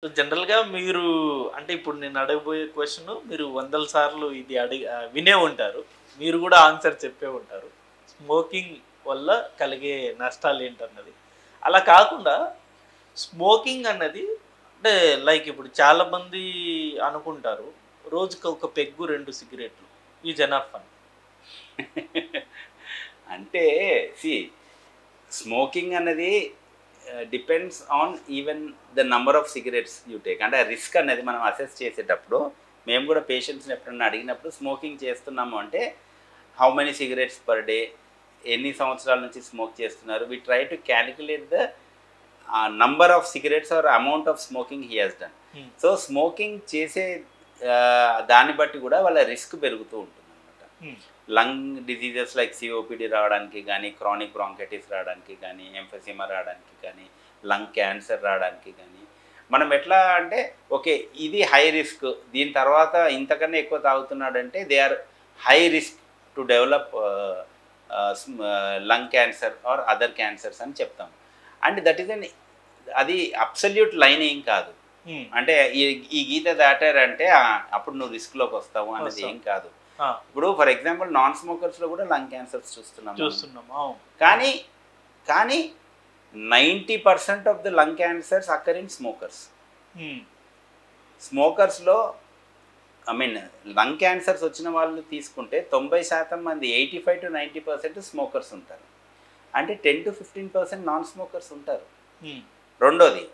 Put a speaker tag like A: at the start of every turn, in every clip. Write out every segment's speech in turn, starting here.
A: So జనరల్‌గా మీరు అంటే ఇప్పుడు నేను అడగబోయే క్వెషన్ మీరు వందల సార్లు ఇది వినే ఉంటారు. మీరు గూడా ఆన్సర్ చెప్పే ఉంటారు. స్మోకింగ్ వల్ల కలిగే నష్టాలేంటన్నది. అలా కాకుండా స్మోకింగ్ అన్నది అంటే లైక్ ఇప్పుడు చాలామంది అనుకుంటారు. రోజుకి ఒక పెగ్గు, 2 సిగరెట్లు ఈజ్ ఎనఫ్ అని.
B: అంటే సీ స్మోకింగ్ అన్నది depends on even the number of cigarettes you take. అంటే రిస్క్ అనేది మనం అసెస్ చేసేటప్పుడు మేము కూడా పేషెంట్స్ని ఎప్పుడన్నా అడిగినప్పుడు స్మోకింగ్ చేస్తున్నాము అంటే how many cigarettes per day, ఎన్ని సంవత్సరాల నుంచి స్మోక్ చేస్తున్నారు, we try to calculate the number of cigarettes or amount of smoking he has done. So smoking చేసే దాన్ని బట్టి కూడా వాళ్ళ రిస్క్ పెరుగుతూ ఉంటుంది అనమాట. లంగ్ డిసీజెస్ లైక్ సిఓపిడి రావడానికి కానీ, క్రానిక్ బ్రాంకైటిస్ రావడానికి కానీ, ఎంఫెసిమా రావడానికి కానీ, లంగ్ క్యాన్సర్ రావడానికి కానీ మనం ఎట్లా అంటే ఓకే ఇది హై రిస్క్, దీని తర్వాత ఇంతకన్నా ఎక్కువ తాగుతున్నాడంటే they are high risk to develop lung cancer or other cancers అని చెప్తాం. అండ్ దట్ ఈస్ అది అబ్సల్యూట్ లైన్ ఏం కాదు. అంటే ఈ గీత దాటారంటే అప్పుడు నువ్వు రిస్క్లోకి వస్తావు అనేది ఏం కాదు. ఇప్పుడు ఫర్ ఎగ్జాంపుల్ నాన్ స్మోకర్స్లో కూడా లంగ్ క్యాన్సర్స్ చూస్తున్నాం. కానీ 90% of the lung cancers occur in smokers. స్మోకర్స్లో లంగ్ క్యాన్సర్స్ వచ్చిన వాళ్ళు తీసుకుంటే 90% మంది 85 to 90% స్మోకర్స్ ఉంటారు. అంటే 10 to 15% నాన్ స్మోకర్స్ ఉంటారు. రెండోది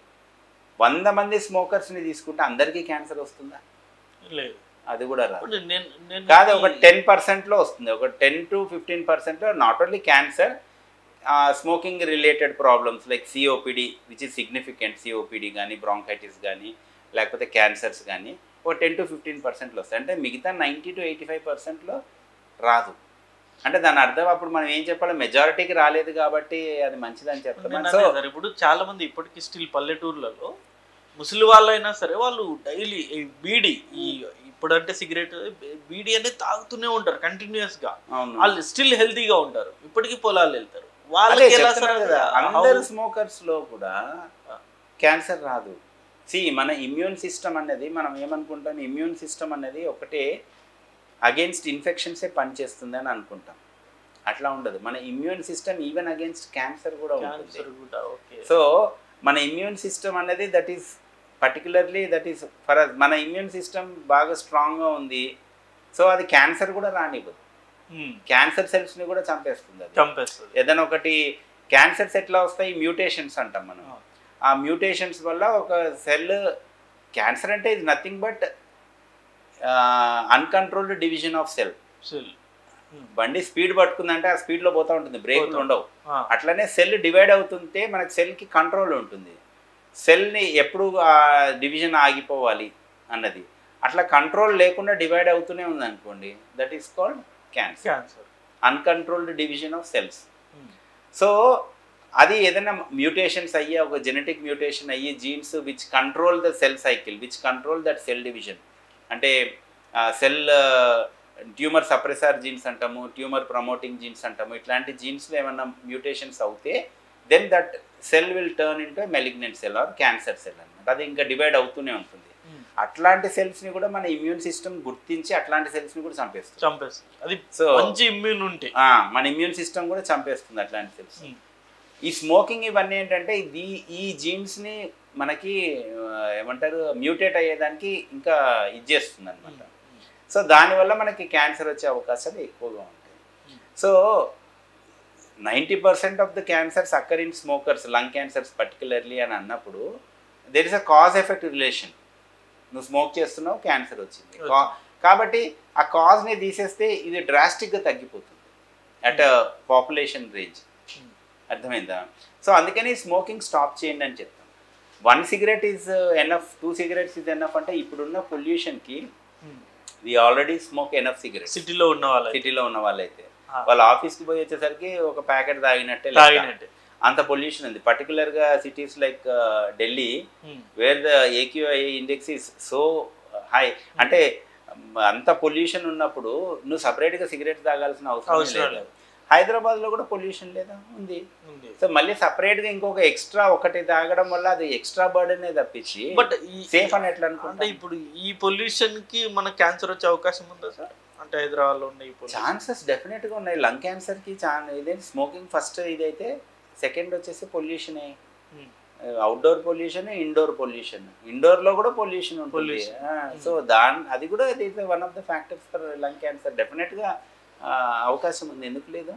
B: 100 మంది స్మోకర్స్ని తీసుకుంటే అందరికీ క్యాన్సర్ వస్తుందా?
A: లేదు,
B: అది కూడా రాదు. కాదు, ఒక 10%లో వస్తుంది. ఒక 10 to 15%లో not only cancer, smoking related problems like COPD which is significant, COPD కానీ, బ్రాంకైటిస్ కానీ, లేకపోతే క్యాన్సర్స్ కానీ ఒక 10 to 15%లో వస్తాయి. అంటే మిగతా 90 to 85%లో రాదు. అంటే దాని అర్థం అప్పుడు మనం ఏం చెప్పాలి, మెజారిటీకి రాలేదు కాబట్టి అది మంచిదని చెప్తాం.
A: సో ఇప్పుడు చాలా మంది ఇప్పటికీ స్టిల్ పల్లెటూర్లలో ముసలి వాళ్ళైనా సరే వాళ్ళు డైలీ బీడీ ఇప్పుడంటే సిగరెట్, బీడీ అనేది తాగుతూనే ఉంటారు కంటిన్యూస్గా. వాళ్ళు స్టిల్ హెల్తీగా ఉంటారు, ఇప్పటికీ పొలాలు వెళ్తారు. వాళ్ళకి
B: అందరు స్మోకర్స్లో కూడా క్యాన్సర్ రాదు. మన ఇమ్యూన్ సిస్టమ్ అనేది మనం ఏమనుకుంటాం, ఇమ్యూన్ సిస్టమ్ అనేది ఒకటే అగేన్స్ట్ ఇన్ఫెక్షన్సే పనిచేస్తుంది అని అనుకుంటాం. అట్లా ఉండదు. మన immune system even against cancer కూడా ఉంటుంది. సో మన ఇమ్యూన్ సిస్టమ్ అనేది that is particularly that is for మన ఇమ్యూన్ సిస్టమ్ బాగా స్ట్రాంగ్గా ఉంది. సో అది క్యాన్సర్ కూడా రానివ్వదు, క్యాన్సర్ సెల్స్ని కూడా చంపేస్తుంది. ఏదైనా ఒకటి క్యాన్సర్స్ ఎట్లా వస్తాయి, మ్యూటేషన్స్ అంటాం మనం. ఆ మ్యూటేషన్స్ వల్ల ఒక సెల్, క్యాన్సర్ అంటే ఇది nothing but uncontrolled division of cell. బండి స్పీడ్ పట్టుకుందంటే ఆ స్పీడ్లో పోతూ ఉంటుంది, బ్రేక్లు ఉండవు. అట్లనే సెల్ డివైడ్ అవుతుంటే మనకి సెల్కి కంట్రోల్ ఉంటుంది. సెల్ని ఎప్పుడు ఆ డివిజన్ ఆగిపోవాలి అన్నది. అట్లా కంట్రోల్ లేకుండా డివైడ్ అవుతూనే ఉంది అనుకోండి, that is called cancer, uncontrolled division of cells. So అది ఏదైనా మ్యూటేషన్స్ అయ్యి, ఒక జెనెటిక్ మ్యూటేషన్ అయ్యి, genes which control the cell cycle, which control that cell division, అంటే సెల్ ట్యూమర్ సప్రెసర్ జీన్స్ అంటాము, ట్యూమర్ ప్రమోటింగ్ జీన్స్ అంటాము. ఇట్లాంటి జీన్స్లో ఏమన్నా మ్యూటేషన్స్ అవుతే then that cell will turn into malignant cell or cancer cell అనమాట. అది ఇంకా డివైడ్ అవుతూనే ఉంటుంది. అట్లాంటి సెల్స్ని కూడా మన ఇమ్యూన్ సిస్టమ్ గుర్తించి అట్లాంటి సెల్స్ని కూడా చంపేస్తుంది.
A: అది సో మంచి ఇమ్యూన్ ఉంటే
B: మన ఇమ్యూన్ సిస్టమ్ కూడా చంపేస్తుంది అట్లాంటి సెల్స్. ఈ స్మోకింగ్ ఇవన్నీ ఏంటంటే ఈ జీన్స్ని మనకి ఏమంటారు మ్యూటేట్ అయ్యేదానికి ఇంకా ఇచ్చేస్తుంది అనమాట. సో దానివల్ల మనకి క్యాన్సర్ వచ్చే అవకాశాలు ఎక్కువగా ఉంటాయి. So 90% of the cancers occur in smokers, lung cancers particularly అని అన్నప్పుడు there is a cause effect relation. నువ్వు స్మోక్ చేస్తున్నావు, క్యాన్సర్ వచ్చింది కాబట్టి ఆ కాజ్ని తీసేస్తే ఇది డ్రాస్టిక్గా తగ్గిపోతుంది అట్ పాపులేషన్ రేంజ్. అర్థమైందా? సో అందుకని స్మోకింగ్ స్టాప్ చేయండి అని చెప్తాం. 1 cigarette is enough, 2 cigarettes is enough. అంటే ఇప్పుడున్న పొల్యూషన్కి we already smoke enough cigarettes. సిటీలో ఉన్న వాళ్ళైతే వాళ్ళ ఆఫీస్కి పోయి వచ్చేసరికి ఒక ప్యాకెట్ తాగినట్టే. అంత పొల్యూషన్ ఉంది. పర్టికులర్గా cities like Delhi wear the AQI index is so high. అంటే అంత పొల్యూషన్ ఉన్నప్పుడు నువ్వు సపరేట్గా సిగరెట్ తాగాల్సిన అవసరం లేదు. హైదరాబాద్లో కూడా పొల్యూషన్ లేదా ఉంది. సో మళ్ళీ సపరేట్గా ఇంకొక ఎక్స్ట్రా ఒకటి తాగడం వల్ల అది ఎక్స్ట్రా బర్డెనే తప్పించి
A: బట్
B: సేఫ్ అని ఎట్లా
A: అంటే ఇప్పుడు ఈ పొల్యూషన్కి మనకు క్యాన్సర్ వచ్చే అవకాశం ఉందా సార్? అంటే హైదరాబాద్లో ఉన్న ఈ
B: ఛాన్సెస్ డెఫినెట్గా ఉన్నాయి. లంగ్ క్యాన్సర్కి ఇదే స్మోకింగ్ ఫస్ట్ ఇదైతే, సెకండ్ వచ్చేసి పొల్యూషనే. Outdoor pollution, indoor pollution. ఇండోర్లో కూడా పొల్యూషన్ ఉంటుంది. సో అది కూడా one of the factors for lung cancer. డెఫినెట్గా అవకాశం ఉంది, ఎందుకు లేదు?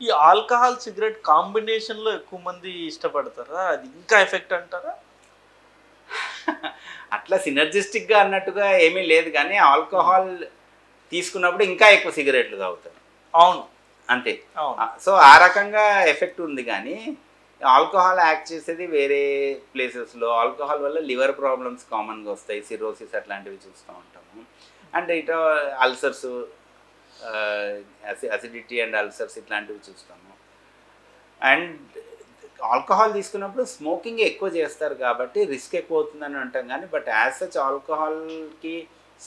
A: ఈ ఆల్కహాల్ సిగరెట్ కాంబినేషన్లో ఎక్కువ మంది ఇష్టపడతారా? అది ఇంకా ఎఫెక్ట్ అంటారా?
B: అట్లా సినర్జిస్టిక్గా అన్నట్టుగా ఏమీ లేదు, కానీ ఆల్కహాల్ తీసుకున్నప్పుడు ఇంకా ఎక్కువ సిగరెట్లు తాగుతారు.
A: అవును,
B: అంతే. సో ఆ రకంగా ఎఫెక్ట్ ఉంది, కానీ ఆల్కహాల్ యాక్ట్ చేసేది వేరే ప్లేసెస్లో. ఆల్కహాల్ వల్ల లివర్ ప్రాబ్లమ్స్ కామన్గా వస్తాయి, సిరోసిస్ అట్లాంటివి చూస్తూ ఉంటాము. అండ్ ఇటు అల్సర్స్, అసిడిటీ అండ్ అల్సర్స్ ఇట్లాంటివి చూస్తాము. అండ్ ఆల్కహాల్ తీసుకున్నప్పుడు స్మోకింగ్ ఎక్కువ చేస్తారు కాబట్టి రిస్క్ ఎక్కువ అవుతుందని అంటాం, కానీ బట్ యాజ్ సచ్ ఆల్కహాల్కి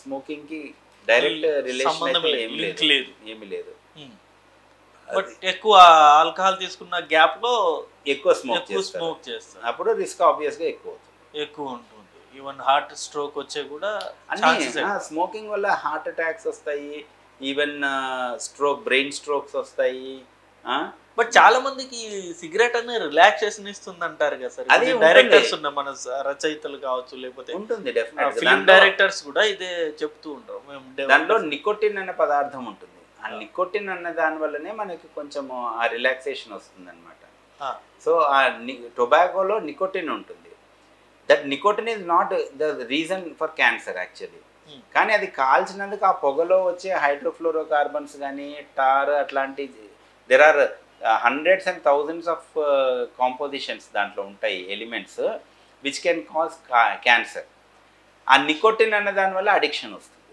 B: స్మోకింగ్కి డైరెక్ట్ రిలేషన్ అయితే ఏమీ లేదు.
A: బట్ ఎక్కువ ఆల్కహాల్ తీసుకున్న గ్యాప్లో ఎక్కువ స్మోక్ చేస్తారు,
B: అప్పుడు రిస్క్ ఆబ్వియస్గా ఎక్కువ
A: ఉంటుంది. ఈవెన్ హార్ట్ స్ట్రోక్ వచ్చే కూడా
B: స్మోకింగ్ వల్ల హార్ట్ అటాక్స్ వస్తాయి, ఈవెన్ బ్రెయిన్ స్ట్రోక్స్ వస్తాయి.
A: బట్ చాలా మందికి సిగరెట్ అనేది రిలాక్సేషన్ ఇస్తుంది అంటారు కదా సార్. అది డైరెక్టర్స్ ఉన్న మన రచయితలు కావచ్చు, లేకపోతే
B: ఉంటుంది
A: ఫిల్మ్ డైరెక్టర్స్ కూడా ఇదే చెప్తూ ఉంటారు.
B: దాంట్లో నికోటిన్ అనే పదార్థం ఉంటుంది. ఆ నికోటిన్ అన్న దాని వల్లనే మనకి కొంచెం ఆ రిలాక్సేషన్ వస్తుంది అనమాట. సో ఆ టొబాకోలో నికోటిన్ ఉంటుంది. That nicotine is not the reason for cancer actually, కానీ అది కాల్చినందుకు ఆ పొగలో వచ్చే హైడ్రోఫ్లోరోకార్బన్స్ కానీ టార్ అట్లాంటి there are hundreds and thousands of compositions దాంట్లో ఉంటాయి, elements which can cause cancer. ఆ నికోటిన్ అన్న దానివల్ల అడిక్షన్ వస్తుంది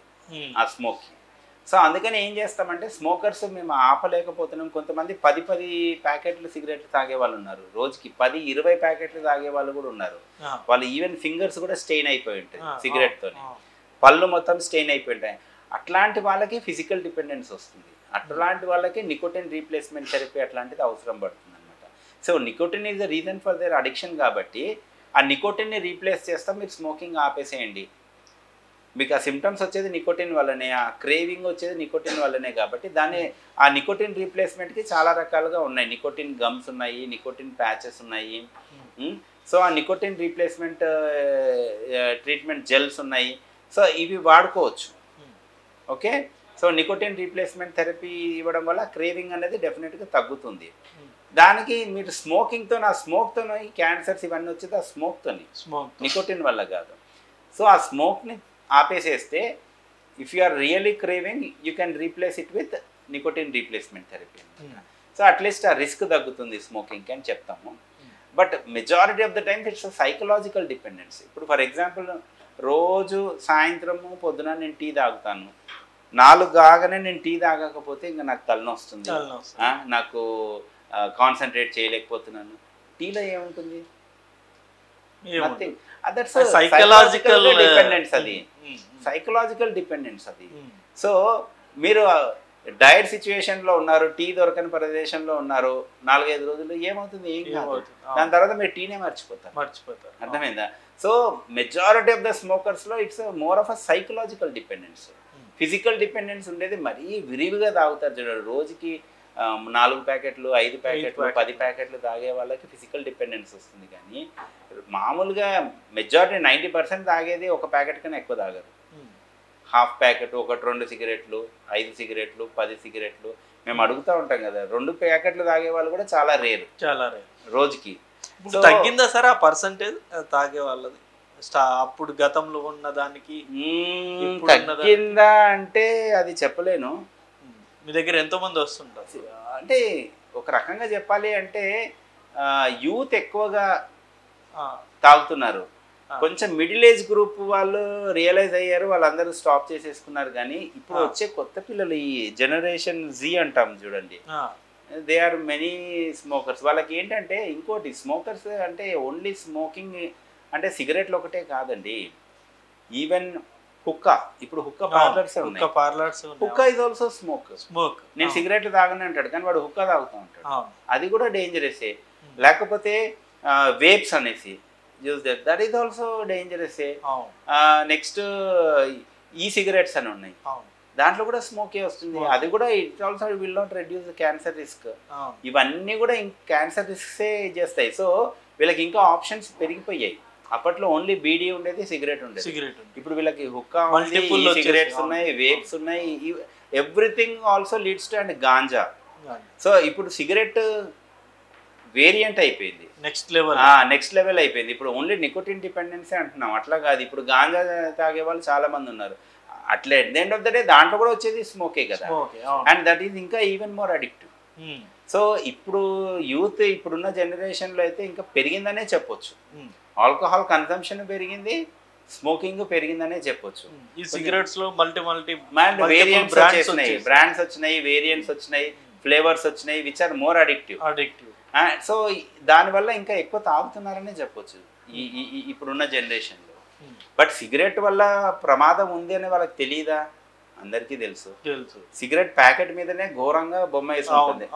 B: ఆ స్మోకింగ్. సో అందుకని ఏం చేస్తామంటే స్మోకర్స్ మేము ఆపలేకపోతున్నాం. కొంతమంది 10 ప్యాకెట్లు సిగరెట్లు తాగే వాళ్ళు ఉన్నారు, రోజుకి 10-20 ప్యాకెట్లు తాగే వాళ్ళు కూడా ఉన్నారు. వాళ్ళు ఈవెన్ ఫింగర్స్ కూడా స్టెయిన్ అయిపోయి ఉంటాయి సిగరెట్తో, పళ్ళు మొత్తం స్టెయిన్ అయిపోయి ఉంటాయి. అట్లాంటి వాళ్ళకి ఫిజికల్ డిపెండెన్స్ వస్తుంది. అట్లాంటి వాళ్ళకి నికోటిన్ రీప్లేస్మెంట్ థెరపీ అట్లాంటిది అవసరం పడుతుంది అనమాట. So nicotine is the reason for their addiction కాబట్టి ఆ నికోటిన్ని రీప్లేస్ చేస్తాం. మీరు స్మోకింగ్ ఆపేసేయండి, మీకు ఆ సిమ్టమ్స్ వచ్చేది నికోటిన్ వల్లనే, ఆ క్రేవింగ్ వచ్చేది నికోటిన్ వల్లనే. కాబట్టి దాన్ని ఆ నికోటిన్ రీప్లేస్మెంట్కి చాలా రకాలుగా ఉన్నాయి. నికోటిన్ గమ్స్ ఉన్నాయి, నికోటిన్ ప్యాచెస్ ఉన్నాయి. సో ఆ నికోటిన్ రీప్లేస్మెంట్ ట్రీట్మెంట్ జెల్స్ ఉన్నాయి. సో ఇవి వాడుకోవచ్చు. Okay, so nicotine replacement therapy ఇవ్వడం వల్ల క్రేవింగ్ అనేది డెఫినెట్గా తగ్గుతుంది. దానికి మీరు స్మోకింగ్తో, ఆ స్మోక్తోనే క్యాన్సర్స్ ఇవన్నీ వచ్చేది ఆ స్మోక్తోని, నికోటిన్ వల్ల కాదు. సో ఆ స్మోక్ని ఆపేసేస్తే if you are really craving you can replace it with nicotine replacement therapy. So at least ఆ రిస్క్ తగ్గుతుంది స్మోకింగ్కి అని చెప్తాము. But majority of the times it's psychological dependence. ఇప్పుడు ఫర్ ఎగ్జాంపుల్ రోజు సాయంత్రము పొద్దున నేను టీ తాగుతాను, 4 కాగానే నేను టీ తాగకపోతే ఇంకా నాకు తలనొస్తుంది, నాకు కాన్సన్ట్రేట్ చేయలేకపోతున్నాను. టీలో ఏముంటుంది?
A: సైకలాజికల్
B: డిపెండెన్స్, అది సైకలాజికల్ డిపెండెన్స్ అది. సో మీరు డైట్ సిచ్యువేషన్లో ఉన్నారు, టీ దొరకని ప్రదేశంలో ఉన్నారు, 4-5 రోజులు ఏమవుతుంది? ఏం కాదు. దాని తర్వాత మీరు టీనే మర్చిపోతారు. అర్థమైందా? సో మెజారిటీ ఆఫ్ ద స్మోకర్స్లో it's more of a psychological dependence. Physical dependence ఉండేది మరీ విరివిగా తాగుతారు చూడండి, రోజుకి 4 ప్యాకెట్లు 5 ప్యాకెట్లు 10 ప్యాకెట్లు తాగే వాళ్ళకి ఫిజికల్ డిపెండెన్స్ వస్తుంది. కానీ మామూలుగా మెజారిటీ 90% తాగేది 1 ప్యాకెట్ కన్నా ఎక్కువ తాగరు. హాఫ్ ప్యాకెట్, 1-2 సిగరెట్లు, 5 సిగరెట్లు, 10 సిగరెట్లు. మేము అడుగుతూ ఉంటాం కదా, 2 ప్యాకెట్లు తాగే వాళ్ళు కూడా చాలా రేరు రోజుకి.
A: తగ్గిందా సార్ ఆ పర్సంటేజ్ తాగే వాళ్ళది అప్పుడు గతంలో ఉన్న దానికి?
B: తగ్గిందా అంటే అది చెప్పలేను.
A: మీ దగ్గర ఎంతోమంది వస్తుంటారు?
B: అంటే ఒక రకంగా చెప్పాలి అంటే యూత్ ఎక్కువగా తాగుతున్నారు. కొంచెం మిడిల్ ఏజ్ గ్రూప్ వాళ్ళు రియలైజ్ అయ్యారు, వాళ్ళందరూ స్టాప్ చేసేసుకున్నారు. కానీ ఇప్పుడు వచ్చే కొత్త పిల్లలు, ఈ జనరేషన్ జీ అంటాం చూడండి, దే ఆర్ మెనీ స్మోకర్స్. వాళ్ళకి ఏంటంటే ఇంకోటి, స్మోకర్స్ అంటే ఓన్లీ స్మోకింగ్ అంటే సిగరెట్లు ఒకటే కాదండి, ఈవెన్ హుక్కా, ఇప్పుడు హుక్కా పార్లర్స్ ఉన్నాయి,
A: parlours,
B: hookah is also smoke. నేను సిగరెట్ తాగని అంటాడు కానీ వాడు హుక్కా తాగుతూ ఉంటాడు, అది కూడా డేంజరసే. లేకపోతే వేప్స్ అనేసి యూజ్ దట్ ఈస్ ఆల్సో డేంజరసే. నెక్స్ట్ ఈ సిగరెట్స్ అని ఉన్నాయి, దాంట్లో కూడా స్మోకే వస్తుంది, అది కూడా it also will not reduce cancer risk. ఇవన్నీ కూడా క్యాన్సర్ రిస్క్సే చేస్తాయి. సో వీళ్ళకి ఇంకా ఆప్షన్స్ పెరిగిపోయాయి. అప్పట్లో ఓన్లీ బీడీ ఉండేది, సిగరెట్ ఉండేది, ఇప్పుడు వీళ్ళకి హుక్కా ఉంది, సిగరెట్స్ ఉన్నాయి, వేప్స్ ఉన్నాయి, everything also leads to and ganja. So ఇప్పుడు సిగరెట్ వేరియంట్ అయిపోయింది, నెక్స్ట్ లెవెల్ అయిపోయింది. ఇప్పుడు ఓన్లీ నికోటిన్ డిపెండెన్సీ అంటున్నాం, అట్లా కాదు. ఇప్పుడు గాంజా తాగే వాళ్ళు చాలా మంది ఉన్నారు. అట్లా at the end of the day దాంట్లో కూడా వచ్చేది స్మోకే కదా, అండ్ దట్ ఈస్ ఇంకా ఈవెన్ మోర్ అడిక్టివ్. సో ఇప్పుడు యూత్ ఇప్పుడున్న జనరేషన్లో అయితే ఇంకా పెరిగిందనే చెప్పొచ్చు. ఆల్కహాల్ కన్సంప్షన్ పెరిగింది, స్మోకింగ్ పెరిగిందనే చెప్పొచ్చు.
A: ఈ సిగరెట్స్ లో మల్టీ
B: వేరియంట్స్ వచ్చేసినాయి, బ్రాండ్స్ వచ్చినాయి, వేరియంట్స్ వచ్చినాయి, ఫ్లేవర్స్ వచ్చినాయి, which are more addictive. So దానివల్ల ఇంకా ఎక్కువ తాగుతున్నారనే చెప్పొచ్చు ఇప్పుడున్న జనరేషన్లో. బట్ సిగరెట్ వల్ల ప్రమాదం ఉంది అని వాళ్ళకి తెలియదా? అందరికీ తెలుసు. సిగరెట్ ప్యాకెట్ మీదనే ఘోరంగా బొమ్మ వేసి ఉంటుంది,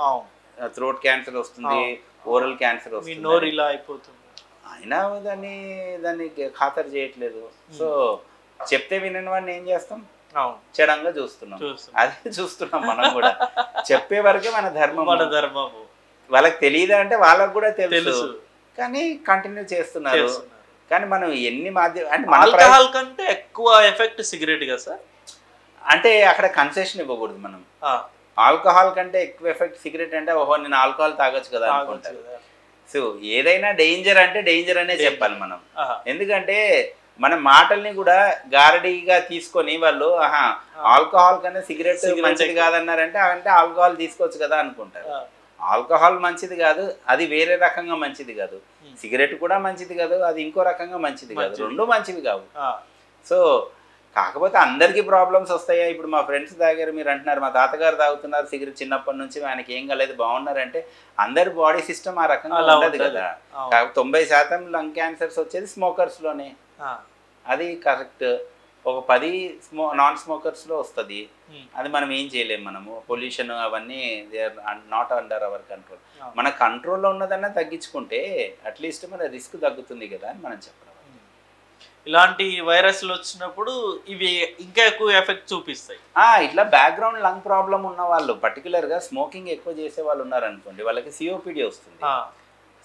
B: థ్రోట్ క్యాన్సర్ వస్తుంది, ఓరల్ క్యాన్సర్ వస్తుంది, అయినా దాన్ని ఖాతరు చేయట్లేదు. సో చెప్తే వినని వాడిని ఏం చేస్తాం, చెడంగా చూస్తున్నాం. అదే చూస్తున్నాం మనం కూడా, చెప్పే వరకే మన ధర్మం. వాళ్ళకి తెలియదా అంటే వాళ్ళకి కూడా తెలుసు, కానీ కంటిన్యూ చేస్తున్నారు. కానీ మనం ఎన్ని మాధ్యమం అంటే
A: ఆల్కహాల్ కంటే ఎక్కువ ఎఫెక్ట్ సిగరెట్ కదా సార్,
B: అంటే అక్కడ కన్సెషన్ ఇవ్వకూడదు మనం. ఆల్కహాల్ కంటే ఎక్కువ ఎఫెక్ట్ సిగరెట్ అంటే ఓహో నేను ఆల్కహాల్ తాగొచ్చు కదా అనుకుంటారు. సో ఏదైనా డేంజర్ అంటే డేంజర్ అనే చెప్పాలి మనం. ఎందుకంటే మన మాటల్ని కూడా గారడీగా తీసుకొని వాళ్ళు ఆల్కహాల్ కన్నా సిగరెట్ మంచిది కాదన్నారంటే అంటే ఆల్కహాల్ తీసుకోవచ్చు కదా అనుకుంటారు. ఆల్కహాల్ మంచిది కాదు, అది వేరే రకంగా మంచిది కాదు. సిగరెట్ కూడా మంచిది కాదు, అది ఇంకో రకంగా మంచిది కాదు, రెండు మంచివి కావు. సో కాకపోతే అందరికీ ప్రాబ్లమ్స్ వస్తాయా? ఇప్పుడు మా ఫ్రెండ్స్ తాగారు, మీరు అంటున్నారు మా తాతగారు తాగుతున్నారు సిగరెట్ చిన్నప్పటి నుంచి, ఆయనకి ఏం కాలేదు బాగున్నారంటే అందరి బాడీ సిస్టమ్ ఆ రకంగా ఉండదు కదా. 90% లంగ్ క్యాన్సర్స్ వచ్చేది స్మోకర్స్లోనే, అది కరెక్ట్. ఒక 10 నాన్ స్మోకర్స్లో వస్తుంది, అది మనం ఏం చేయలేము. మనము పొల్యూషన్ అవన్నీ they are not under our control. మన కంట్రోల్లో ఉన్నదన్నా తగ్గించుకుంటే అట్లీస్ట్ మన రిస్క్ తగ్గుతుంది కదా అని మనం చెప్పడం.
A: ఇలాంటి వైరస్లు వచ్చినప్పుడు ఇవి ఇంకా ఎక్కువ ఎఫెక్ట్ చూపిస్తాయి.
B: ఇట్లా బ్యాక్గ్రౌండ్ లంగ్ ప్రాబ్లం ఉన్న వాళ్ళు, పర్టికులర్గా స్మోకింగ్ ఎక్కువ చేసే వాళ్ళు ఉన్నారనుకోండి, వాళ్ళకి సిఓపిడి వస్తుంది.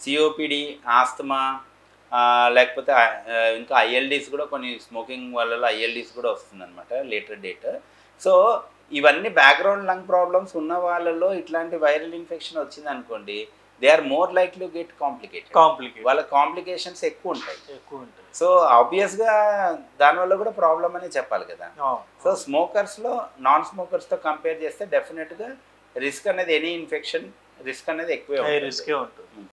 B: సిఓపిడి, ఆస్తమా, లేకపోతే ఇంకా ఐఎల్డీస్ కూడా కొన్ని స్మోకింగ్ వల్ల ఐఎల్డీస్ కూడా వస్తుంది అనమాట లేటర్ డేట్. సో ఇవన్నీ బ్యాక్గ్రౌండ్ లంగ్ ప్రాబ్లమ్స్ ఉన్న వాళ్ళలో ఇట్లాంటి వైరల్ ఇన్ఫెక్షన్ వచ్చింది అనుకోండి, they are more likely to get complicated. వాళ్ళ కాంప్లికేషన్స్ ఎక్కువ ఉంటాయి. సో ఆబ్వియస్గా దానివల్ల కూడా ప్రాబ్లం అనే చెప్పాలి కదా. సో స్మోకర్స్లో నాన్ స్మోకర్స్తో కంపేర్ చేస్తే డెఫినెట్గా రిస్క్ అనేది, ఎనీ ఇన్ఫెక్షన్ రిస్క్ అనేది ఎక్కువే ఉంటుంది.